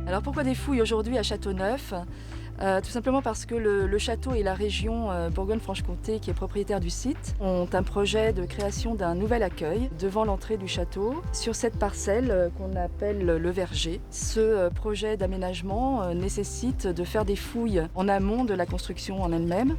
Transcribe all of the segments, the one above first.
Alors pourquoi des fouilles aujourd'hui à Châteauneuf? Tout simplement parce que le château et la région Bourgogne-Franche-Comté, qui est propriétaire du site, ont un projet de création d'un nouvel accueil devant l'entrée du château sur cette parcelle qu'on appelle le verger. Ce projet d'aménagement nécessite de faire des fouilles en amont de la construction en elle-même.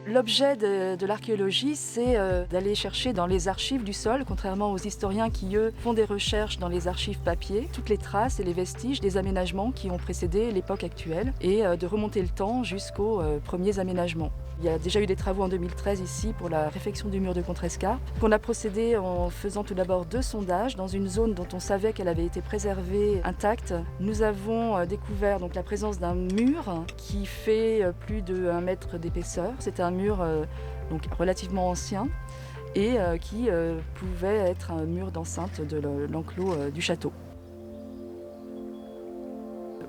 L'objet de l'archéologie, c'est d'aller chercher dans les archives du sol, contrairement aux historiens qui, eux, font des recherches dans les archives papier, toutes les traces et les vestiges des aménagements qui ont précédé l'époque actuelle et de remonter le temps jusqu'aux premiers aménagements. Il y a déjà eu des travaux en 2013 ici pour la réfection du mur de Contrescarpe. On a procédé en faisant tout d'abord 2 sondages dans une zone dont on savait qu'elle avait été préservée intacte. Nous avons découvert donc la présence d'un mur qui fait plus de 1 mètre d'épaisseur. C'est un mur donc relativement ancien et qui pouvait être un mur d'enceinte de l'enclos du château.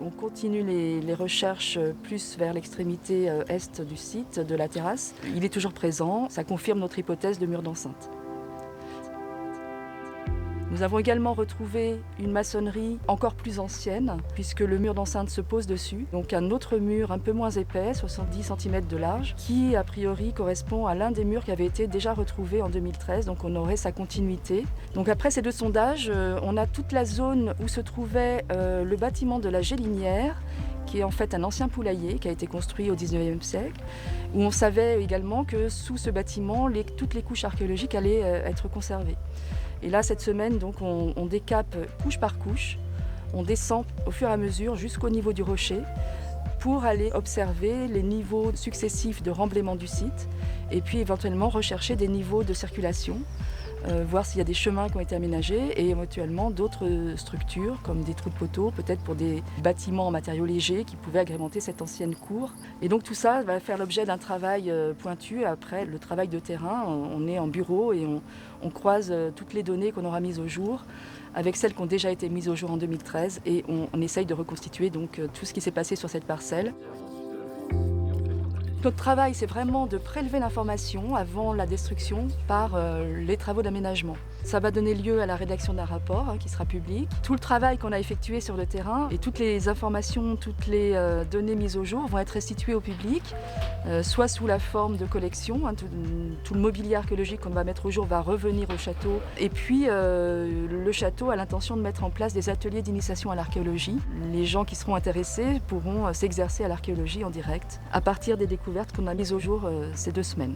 On continue les recherches plus vers l'extrémité est du site, de la terrasse. Il est toujours présent, ça confirme notre hypothèse de mur d'enceinte. Nous avons également retrouvé une maçonnerie encore plus ancienne, puisque le mur d'enceinte se pose dessus. Donc un autre mur un peu moins épais, 70 cm de large, qui a priori correspond à l'un des murs qui avait été déjà retrouvé en 2013, donc on aurait sa continuité. Donc après ces 2 sondages, on a toute la zone où se trouvait le bâtiment de la Gélinière, qui est en fait un ancien poulailler qui a été construit au XIXe siècle, où on savait également que sous ce bâtiment, toutes les couches archéologiques allaient être conservées. Et là, cette semaine, donc, on décape couche par couche, on descend au fur et à mesure jusqu'au niveau du rocher pour aller observer les niveaux successifs de remblaiement du site et puis éventuellement rechercher des niveaux de circulation, voir s'il y a des chemins qui ont été aménagés et éventuellement d'autres structures comme des trous de poteaux, peut-être pour des bâtiments en matériaux légers qui pouvaient agrémenter cette ancienne cour. Et donc tout ça va faire l'objet d'un travail pointu. Après le travail de terrain, on est en bureau et on croise toutes les données qu'on aura mises au jour avec celles qui ont déjà été mises au jour en 2013 et on essaye de reconstituer donc tout ce qui s'est passé sur cette parcelle. Notre travail, c'est vraiment de prélever l'information avant la destruction par les travaux d'aménagement. Ça va donner lieu à la rédaction d'un rapport qui sera public. Tout le travail qu'on a effectué sur le terrain et toutes les informations, toutes les données mises au jour vont être restituées au public, soit sous la forme de collection. Tout le mobilier archéologique qu'on va mettre au jour va revenir au château. Et puis, le château a l'intention de mettre en place des ateliers d'initiation à l'archéologie. Les gens qui seront intéressés pourront s'exercer à l'archéologie en direct à partir des découvertes qu'on a mises au jour ces 2 semaines.